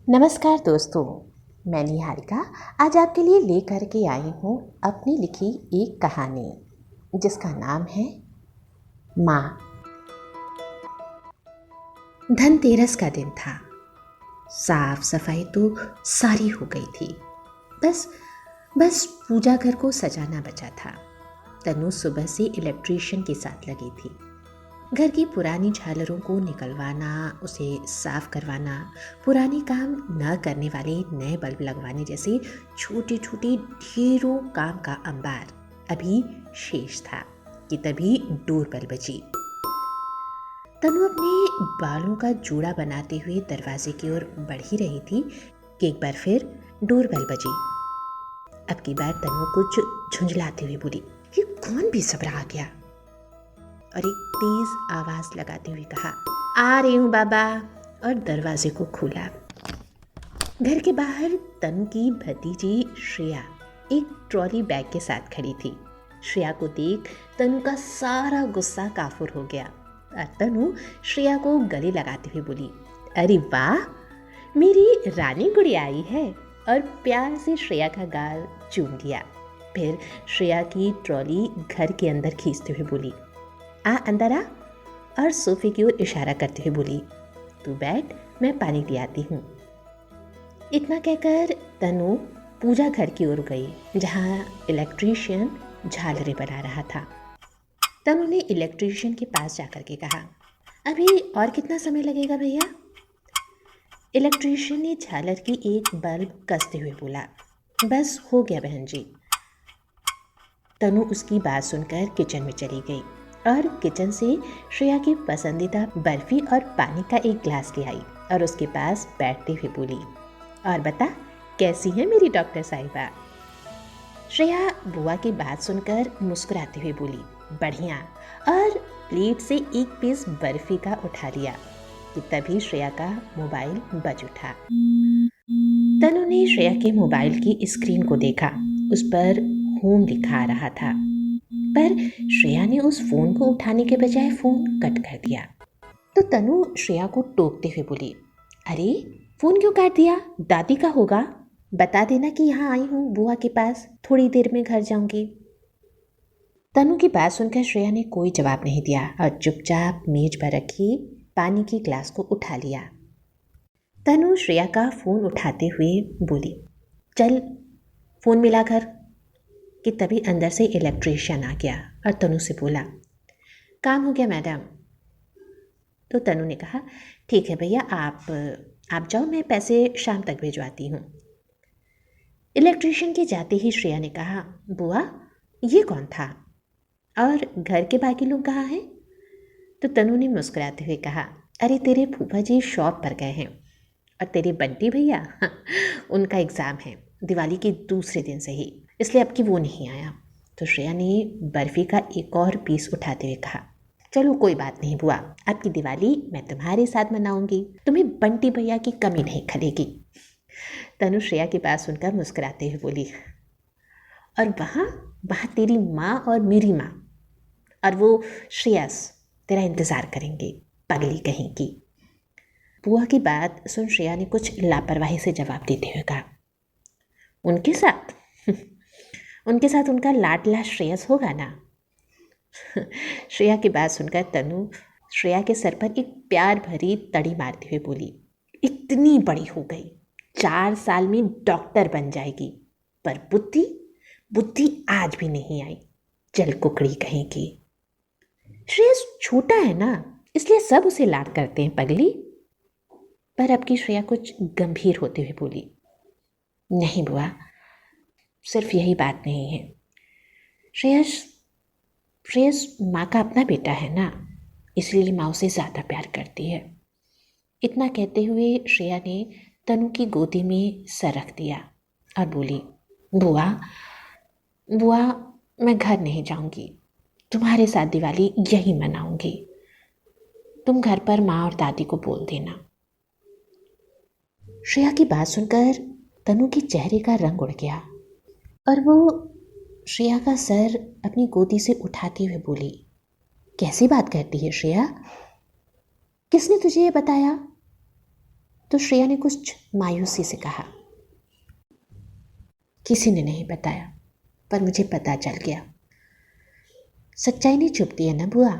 नमस्कार दोस्तों, मैं निहारिका आज आपके लिए लेकर के आई हूँ अपनी लिखी एक कहानी जिसका नाम है माँ। धनतेरस का दिन था। साफ सफाई तो सारी हो गई थी। बस बस पूजा घर को सजाना बचा था। तनु सुबह से इलेक्ट्रीशियन के साथ लगी थी। घर की पुरानी झालरों को निकलवाना, उसे साफ करवाना, पुराने काम न करने वाले नए बल्ब लगवाने जैसे छोटे छोटे ढेरों काम का अंबार अभी शेष था कि तभी डोरबेल बजी। तनु अपने बालों का जूड़ा बनाते हुए दरवाजे की ओर बढ़ ही रही थी कि एक बार फिर डोरबेल बजी। अब की बार तनु कुछ झुंझलाते हुए बोली, ये कौन बेसब्रा आ गया? और एक तेज आवाज लगाते हुए कहा, आ रही हूँ बाबा, और दरवाजे को खोला। घर के बाहर तनु की भतीजी श्रेया एक ट्रॉली बैग के साथ खड़ी थी। श्रेया को देख तनु का सारा गुस्सा काफुर हो गया और तनु श्रेया को गले लगाते हुए बोली, अरे वाह, मेरी रानी गुड़िया आई है, और प्यार से श्रेया का गाल चूम लिया। फिर श्रेया की ट्रॉली घर के अंदर खींचते हुए बोली, आ अंदर आ, और सोफे की ओर इशारा करते हुए बोली, तू बैठ, मैं पानी ले आती हूँ। इतना कहकर तनु पूजा घर की ओर गई जहाँ इलेक्ट्रीशियन झालरें बना रहा था। तनु ने इलेक्ट्रीशियन के पास जाकर के कहा, अभी और कितना समय लगेगा भैया? इलेक्ट्रीशियन ने झालर की एक बल्ब कसते हुए बोला, बस हो गया बहन जी। तनु उसकी बात सुनकर किचन में चली गई और किचन से श्रेया की पसंदीदा बर्फी और पानी का एक ग्लास ले आई और उसके पास बैठते हुए बोली, और बता, कैसी है मेरी डॉक्टर साहिबा? श्रेया बुआ की बात सुनकर मुस्कुराते हुए बोली, बढ़िया, और प्लेट से एक पीस बर्फी का उठा लिया कि तभी श्रेया का मोबाइल बज उठा। तनु ने श्रेया के मोबाइल की स्क्रीन को देखा। उस पर होम लिखा आ रहा था, पर श्रेया ने उस फोन को उठाने के बजाय फोन कट कर दिया। तो तनु श्रेया को टोकते हुए बोली, अरे फोन क्यों काट दिया? दादी का होगा, बता देना कि यहाँ आई हूँ बुआ के पास, थोड़ी देर में घर जाऊंगी। तनु की बात सुनकर श्रेया ने कोई जवाब नहीं दिया और चुपचाप मेज पर रखी पानी की ग्लास को उठा लिया। तनु श्रेया का फोन उठाते हुए बोली, चल फोन मिला कर, कि तभी अंदर से इलेक्ट्रीशियन आ गया और तनु से बोला, काम हो गया मैडम। तो तनु ने कहा, ठीक है भैया, आप जाओ, मैं पैसे शाम तक भिजवाती हूँ। इलेक्ट्रीशियन के जाते ही श्रेया ने कहा, बुआ ये कौन था, और घर के बाकी लोग कहाँ हैं? तो तनु ने मुस्कुराते हुए कहा, अरे तेरे फूफा जी शॉप पर गए हैं, और तेरे बंटी भैया उनका एग्ज़ाम है दिवाली के दूसरे दिन से ही, इसलिए अब कि वो नहीं आया। तो श्रेया ने बर्फ़ी का एक और पीस उठाते हुए कहा, चलो कोई बात नहीं बुआ, आपकी दिवाली मैं तुम्हारे साथ मनाऊंगी, तुम्हें बंटी भैया की कमी नहीं खलेगी। तनु श्रेया की बात सुनकर मुस्कुराते हुए बोली, और वहाँ वहाँ तेरी माँ और मेरी माँ और वो श्रेयस तेरा इंतज़ार करेंगे, पगली कहीं की। बुआ की बात सुन श्रेया ने कुछ लापरवाही से जवाब देते हुए कहा, उनके साथ उनके साथ उनका लाडला श्रेयस होगा ना। श्रेया की बात सुनकर तनु श्रेया के सर पर एक प्यार भरी तड़ी मारते हुए बोली, इतनी बड़ी हो गई, 4 साल में डॉक्टर बन जाएगी, पर बुद्धि बुद्धि आज भी नहीं आई, चल कुकड़ी कहेगी। श्रेयस छोटा है ना, इसलिए सब उसे लाड करते हैं पगली। पर अब की श्रेया कुछ गंभीर होते हुए बोली, नहीं बुआ, सिर्फ यही बात नहीं है, श्रेयस माँ का अपना बेटा है ना, इसलिए माँ उसे ज़्यादा प्यार करती है। इतना कहते हुए श्रेया ने तनु की गोदी में सर रख दिया और बोली, बुआ बुआ मैं घर नहीं जाऊंगी, तुम्हारे साथ दिवाली यहीं मनाऊंगी, तुम घर पर माँ और दादी को बोल देना। श्रेया की बात सुनकर तनु के चेहरे का रंग उड़ गया और वो श्रेया का सर अपनी गोदी से उठाते हुए बोली, कैसी बात करती है श्रेया, किसने तुझे ये बताया? तो श्रेया ने कुछ मायूसी से कहा, किसी ने नहीं बताया, पर मुझे पता चल गया। सच्चाई नहीं छुपती है ना बुआ।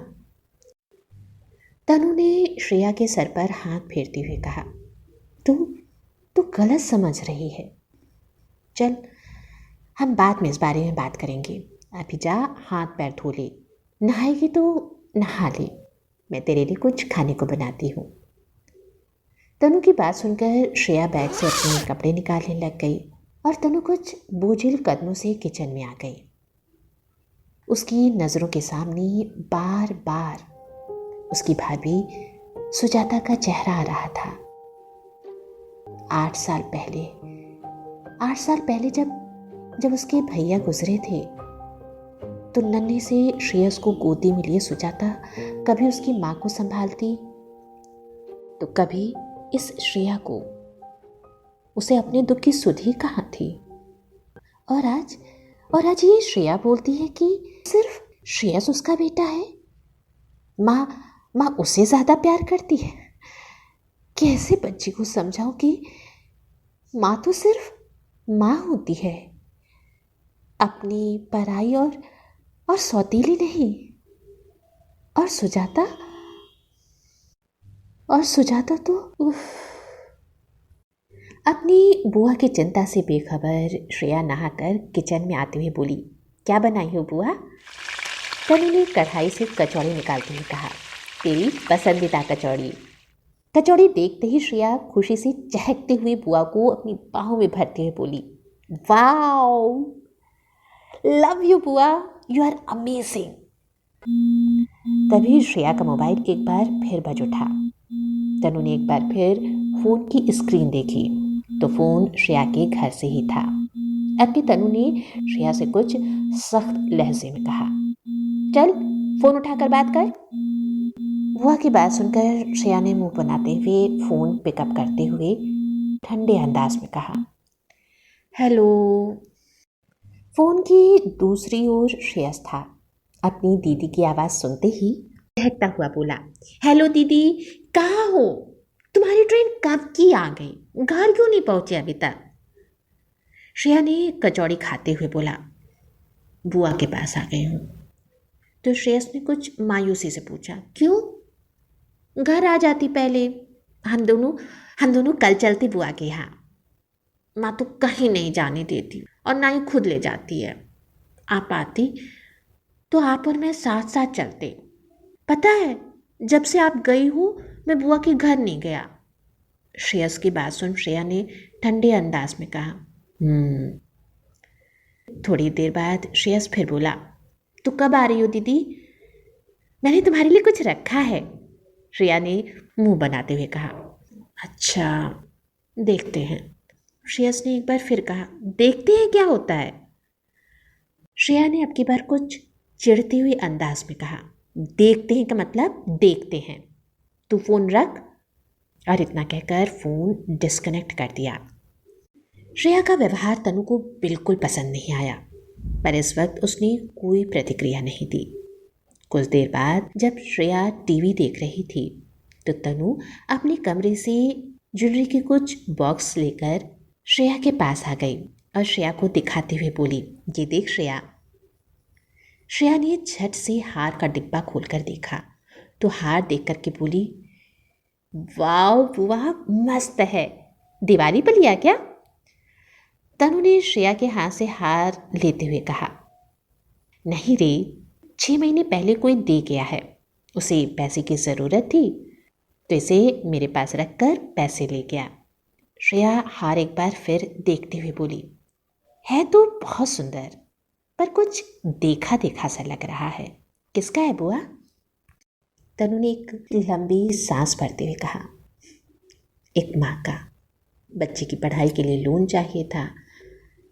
तनु ने श्रेया के सर पर हाथ फेरते हुए कहा, तू तू गलत समझ रही है। चल, हम बाद में इस बारे में बात करेंगे। अभी जा हाथ पैर धो ले, नहाएगी तो नहा ले, मैं तेरे लिए कुछ खाने को बनाती हूँ। तनु की बात सुनकर श्रेया बैग से अपने कपड़े निकालने लग गई और तनु कुछ बोझिल कदमों से किचन में आ गई। उसकी नज़रों के सामने बार बार उसकी भाभी सुजाता का चेहरा आ रहा था। 8 साल पहले जब उसके भैया गुजरे थे तो नन्हे से श्रेयस को गोदी में लिए सुजाता कभी उसकी माँ को संभालती तो कभी इस श्रेया को। उसे अपने दुख की सुध ही कहाँ थी। और आज ये श्रेया बोलती है कि सिर्फ श्रेयस उसका बेटा है। माँ उसे ज़्यादा प्यार करती है। कैसे बच्ची को समझाऊं कि माँ तो सिर्फ माँ होती है, अपनी पराई और सौतीली नहीं। और सुजाता तो अपनी बुआ की चिंता से बेखबर श्रेया नहाकर किचन में आते हुए बोली, क्या बनाई हो बुआ? तनु ने कढ़ाई से कचौड़ी निकालते हुए कहा, तेरी पसंदीदा कचौड़ी देखते ही श्रेया खुशी से चहकते हुए बुआ को अपनी बाहों में भरते हुए बोली, वाओ, लव यू बुआ, यू आर अमेजिंग। तभी श्रेया का मोबाइल एक बार फिर बज उठा। तनु ने एक बार फिर फोन की स्क्रीन देखी तो फोन श्रेया के घर से ही था। अबकी तनु ने श्रेया से कुछ सख्त लहजे में कहा, चल फोन उठाकर बात कर। बुआ की बात सुनकर श्रेया ने मुंह बनाते हुए फोन पिकअप करते हुए ठंडे अंदाज में कहा, हेलो। फोन की दूसरी ओर श्रेयस था। अपनी दीदी की आवाज़ सुनते ही चहकता हुआ बोला, हेलो दीदी, कहाँ हो? तुम्हारी ट्रेन कब की आ गई? घर क्यों नहीं पहुंचे अभी तक? श्रेया ने कचौड़ी खाते हुए बोला, बुआ के पास आ गई हूँ। तो श्रेयस ने कुछ मायूसी से पूछा, क्यों? घर आ जाती पहले, हम दोनों कल चलते बुआ के यहाँ। माँ तो कहीं नहीं जाने देती और ना ही खुद ले जाती है। आप आती तो आप और मैं साथ साथ चलते। पता है, जब से आप गई हो मैं बुआ के घर नहीं गया। श्रेयस की बात सुन श्रेया ने ठंडे अंदाज में कहा, थोड़ी देर बाद श्रेयस फिर बोला, तो कब आ रही हो दीदी? मैंने तुम्हारे लिए कुछ रखा है। श्रेया ने मुंह बनाते हुए कहा, अच्छा, देखते हैं। श्रेयस ने एक बार फिर कहा, देखते हैं क्या होता है? श्रेया ने अब की बार कुछ चिढ़ते हुए अंदाज में कहा, देखते हैं का मतलब देखते हैं। तू फोन रख। और इतना कहकर फोन डिस्कनेक्ट कर दिया। श्रेया का व्यवहार तनु को बिल्कुल पसंद नहीं आया, पर इस वक्त उसने कोई प्रतिक्रिया नहीं दी। कुछ देर बाद जब श्रेया टीवी देख रही थी तो तनु अपने कमरे से ज्वेलरी के कुछ बॉक्स लेकर श्रेया के पास आ गई और श्रेया को दिखाते हुए बोली, ये देख श्रेया। श्रेया ने झट से हार का डिब्बा खोलकर देखा तो हार देख करके बोली, वाह बुआ, मस्त है, दिवाली पर लिया क्या? तनु ने श्रेया के हाथ से हार लेते हुए कहा, नहीं रे, 6 महीने पहले कोई दे गया है, उसे पैसे की ज़रूरत थी तो इसे मेरे पास रखकर पैसे ले गया। श्रेया हार एक बार फिर देखते हुए बोली, है तो बहुत सुंदर, पर कुछ देखा देखा सा लग रहा है, किसका है बुआ? तनु ने एक लंबी सांस भरते हुए कहा, एक माँ का। बच्चे की पढ़ाई के लिए लोन चाहिए था,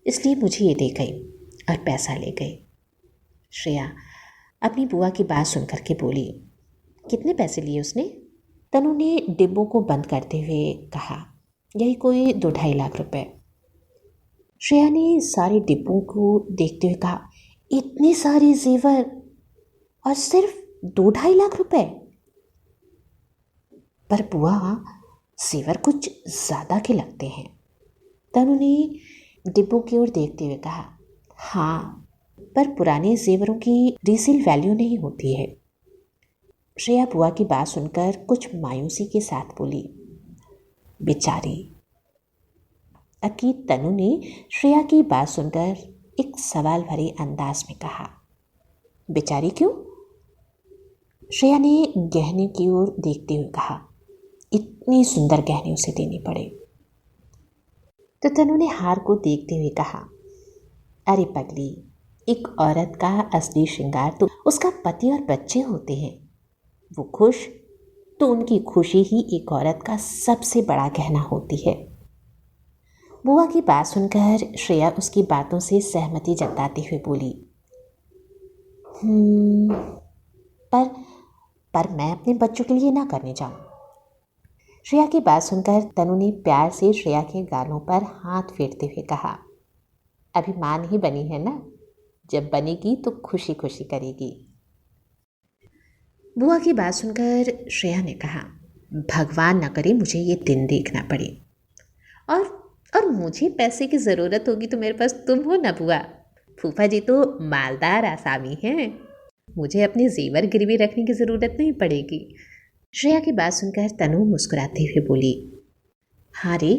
इसलिए मुझे ये दे गई और पैसा ले गई। श्रेया अपनी बुआ की बात सुनकर के बोली, कितने पैसे लिए उसने? तनु ने डिब्बों को बंद करते हुए कहा, यही कोई 2-2.5 लाख रुपए। श्रेया ने सारे डिब्बों को देखते हुए कहा, इतने सारे जेवर और सिर्फ 2-2.5 लाख रुपए? पर बुआ, जेवर कुछ ज़्यादा के लगते हैं। तनु ने डिब्बों की ओर देखते हुए कहा, हाँ, पर पुराने जेवरों की रीसेल वैल्यू नहीं होती है। श्रेया बुआ की बात सुनकर कुछ मायूसी के साथ बोली, बेचारी। अकीद तनु ने श्रेया की बात सुनकर एक सवाल भरे अंदाज में कहा, बेचारी क्यों? श्रेया ने गहने की ओर देखते हुए कहा, इतनी सुंदर गहने उसे देने पड़े। तो तनु ने हार को देखते हुए कहा, अरे पगली, एक औरत का असली श्रृंगार तो उसका पति और बच्चे होते हैं। वो खुश तो उनकी खुशी ही एक औरत का सबसे बड़ा गहना होती है। बुआ की बात सुनकर श्रेया उसकी बातों से सहमति जताते हुए बोली, पर मैं अपने बच्चों के लिए ना करने जाऊं। श्रेया की बात सुनकर तनु ने प्यार से श्रेया के गालों पर हाथ फेरते हुए कहा, अभी मां नहीं बनी है ना, जब बनेगी तो खुशी खुशी करेगी। बुआ की बात सुनकर श्रेया ने कहा, भगवान ना करे मुझे ये दिन देखना पड़े, और मुझे पैसे की ज़रूरत होगी तो मेरे पास तुम हो ना बुआ। फूफा जी तो मालदार आसामी हैं, मुझे अपने जेवर गिरवी रखने की ज़रूरत नहीं पड़ेगी। श्रेया की बात सुनकर तनु मुस्कुराते हुए बोली, हाँ रे,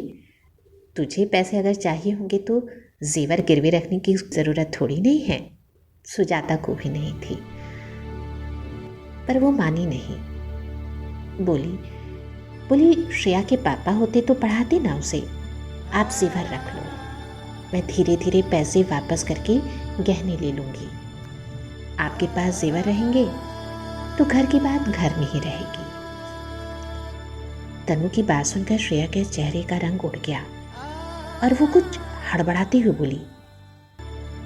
तुझे पैसे अगर चाहिए होंगे तो जेवर गिरवी रखने की ज़रूरत थोड़ी नहीं है। सुजाता को भी नहीं थी, पर वो मानी नहीं। बोली श्रेया के पापा होते तो पढ़ाते ना उसे। आप जेवर रख लो, मैं धीरे धीरे पैसे वापस करके गहने ले लूँगी। आपके पास जेवर रहेंगे तो घर की बात घर में ही रहेगी। तनु की बात सुनकर श्रेया के चेहरे का रंग उड़ गया और वो कुछ हड़बड़ाते हुए बोली,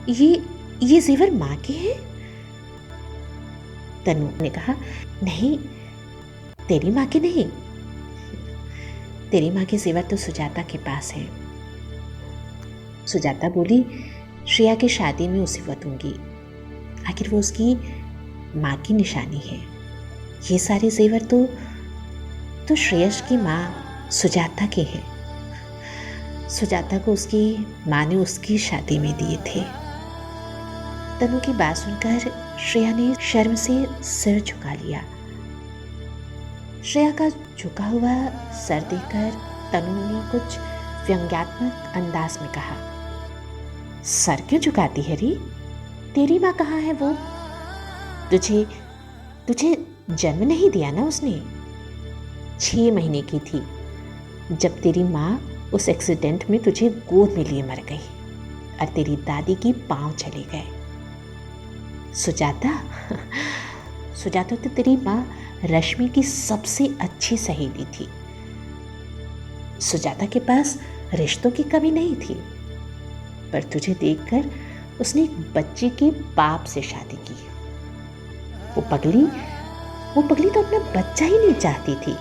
ये जेवर माँ के हैं? तनु ने कहा, नहीं, तेरी माँ के नहीं, तेरी माँ के जेवर तो सुजाता के पास है। सुजाता बोली, श्रेया की शादी में उसे वो दूंगी, आखिर वो उसकी माँ की निशानी है। ये सारे जेवर तो श्रेयस की माँ सुजाता के हैं। सुजाता को उसकी माँ ने उसकी शादी में दिए थे। तनु की बात सुनकर श्रेया ने शर्म से सिर झुका लिया। श्रेया का झुका हुआ सर देखकर तनु ने कुछ व्यंग्यात्मक अंदाज में कहा, सर क्यों झुकाती है री? तेरी माँ कहाँ है वो? तुझे जन्म नहीं दिया ना उसने? 6 महीने की थी जब तेरी माँ उस एक्सीडेंट में तुझे गोद में लिए मर गई और तेरी दादी की पाँव चले गए। सुजाता तो तेरी माँ रश्मि की सबसे अच्छी सहेली थी। सुजाता के पास रिश्तों की कमी नहीं थी, पर तुझे देखकर उसने एक बच्चे के बाप से शादी की। वो पगली तो अपना बच्चा ही नहीं चाहती थी,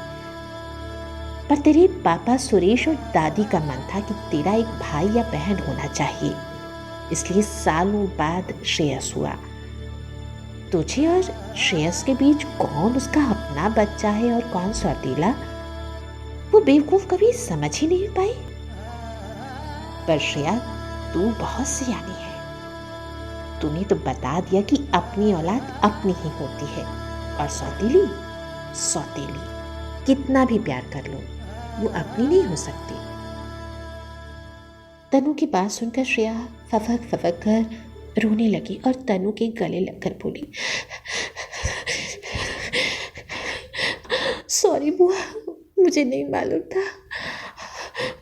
पर तेरे पापा सुरेश और दादी का मन था कि तेरा एक भाई या बहन होना चाहिए, इसलिए सालों बाद श्रेयस हुआ। तुझे और श्रेयस के बीच कौन उसका अपना बच्चा है और कौन सौतेला, वो बेवकूफ कभी समझ ही नहीं पाई। पर श्रेया, तू बहुत सियानी है, तूने तो बता दिया कि अपनी औलाद अपनी ही होती है और सौतेली कितना भी प्यार कर लो वो अपनी नहीं हो सकती। तनु की बात सुनकर श्रेया फफक कर रोने लगी और तनु के गले लगकर बोली, सॉरी बुआ, मुझे नहीं मालूम था,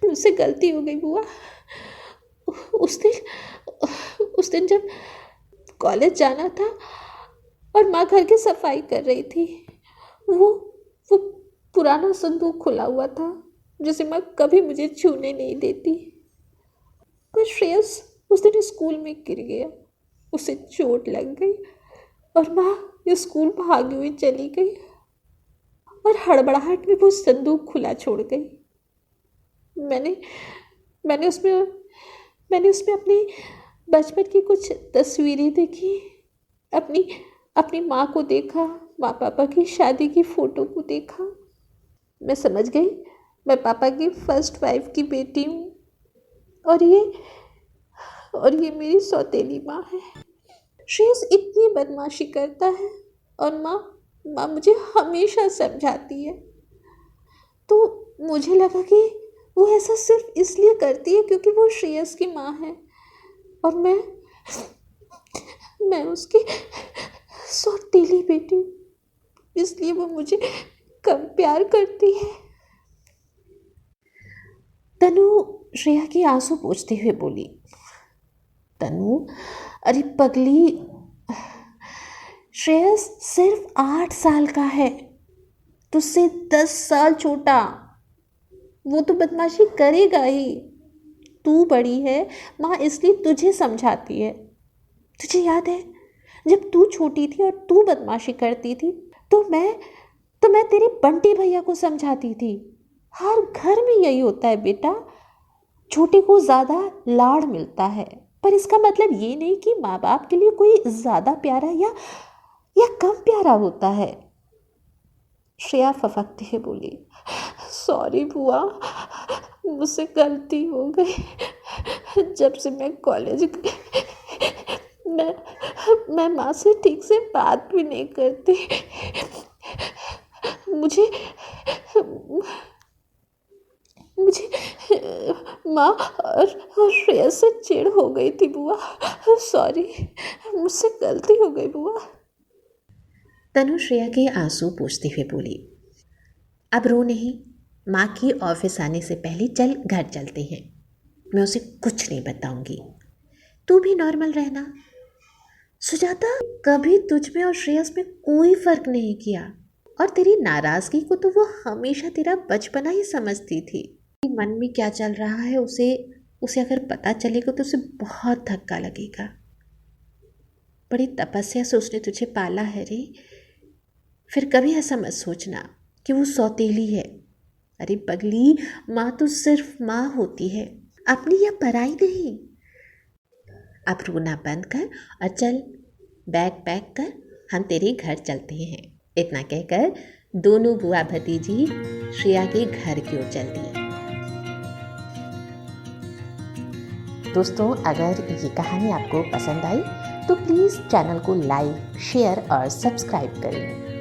मुझसे गलती हो गई बुआ। उस दिन जब कॉलेज जाना था और माँ घर की सफाई कर रही थी, वो पुराना संदूक खुला हुआ था जिसे माँ कभी मुझे छूने नहीं देती। पर श्रेयस उस दिन स्कूल में गिर गया, उसे चोट लग गई और माँ स्कूल भागी हुई चली गई और हड़बड़ाहट में वो संदूक खुला छोड़ गई। मैंने उसमें अपनी बचपन की कुछ तस्वीरें देखी, अपनी माँ को देखा, माँ पापा की शादी की फ़ोटो को देखा। मैं समझ गई मैं पापा की फर्स्ट वाइफ की बेटी हूँ और ये मेरी सौतेली माँ है। श्रेयस इतनी बदमाशी करता है और माँ माँ मुझे हमेशा समझाती है। तो मुझे लगा कि वो ऐसा सिर्फ इसलिए करती है क्योंकि वो श्रेयस की माँ है और मैं उसकी सौतेली बेटी हूँ, इसलिए वो मुझे कम प्यार करती है। तनु श्रेया के आंसू पोंछते हुए बोली, तनु अरे पगली, श्रेयस सिर्फ 8 साल का है, तुझसे 10 साल छोटा। वो तो बदमाशी करेगा ही। तू बड़ी है, माँ इसलिए तुझे समझाती है। तुझे याद है जब तू छोटी थी और तू बदमाशी करती थी तो मैं तेरे बंटी भैया को समझाती थी। हर घर में यही होता है बेटा, छोटे को ज़्यादा लाड़ मिलता है, पर इसका मतलब ये नहीं कि माँ बाप के लिए कोई ज़्यादा प्यारा या कम प्यारा होता है। श्रेया फफकते हुए बोली, सॉरी बुआ, मुझसे गलती हो गई। जब से मैं कॉलेज मैं माँ से ठीक से बात भी नहीं करती। मुझे माँ और श्रेया से चिढ़ हो गई थी बुआ। सॉरी, मुझसे गलती हो गई बुआ। तनु श्रेया के आंसू पोंछते हुए बोली, अब रो नहीं, माँ की ऑफिस आने से पहले चल घर चलते हैं। मैं उसे कुछ नहीं बताऊंगी, तू भी नॉर्मल रहना। सुजाता, कभी तुझ में और श्रेयस में कोई फर्क नहीं किया और तेरी नाराजगी को तो वो हमेशा तेरा बचपना ही समझती थी। मन में क्या चल रहा है उसे अगर पता चलेगा तो उसे बहुत धक्का लगेगा। बड़ी तपस्या से उसने तुझे पाला है रे। फिर कभी ऐसा मत सोचना कि वो सौतेली है। अरे पगली, माँ तो सिर्फ माँ होती है, अपनी या पराई नहीं। अब रोना बंद कर और चल बैग पैक कर, हम तेरे घर चलते हैं। इतना कहकर दोनों बुआ भतीजी श्रेया के घर की ओर चल दिए। दोस्तों, अगर ये कहानी आपको पसंद आई तो प्लीज़ चैनल को लाइक, शेयर और सब्सक्राइब करें।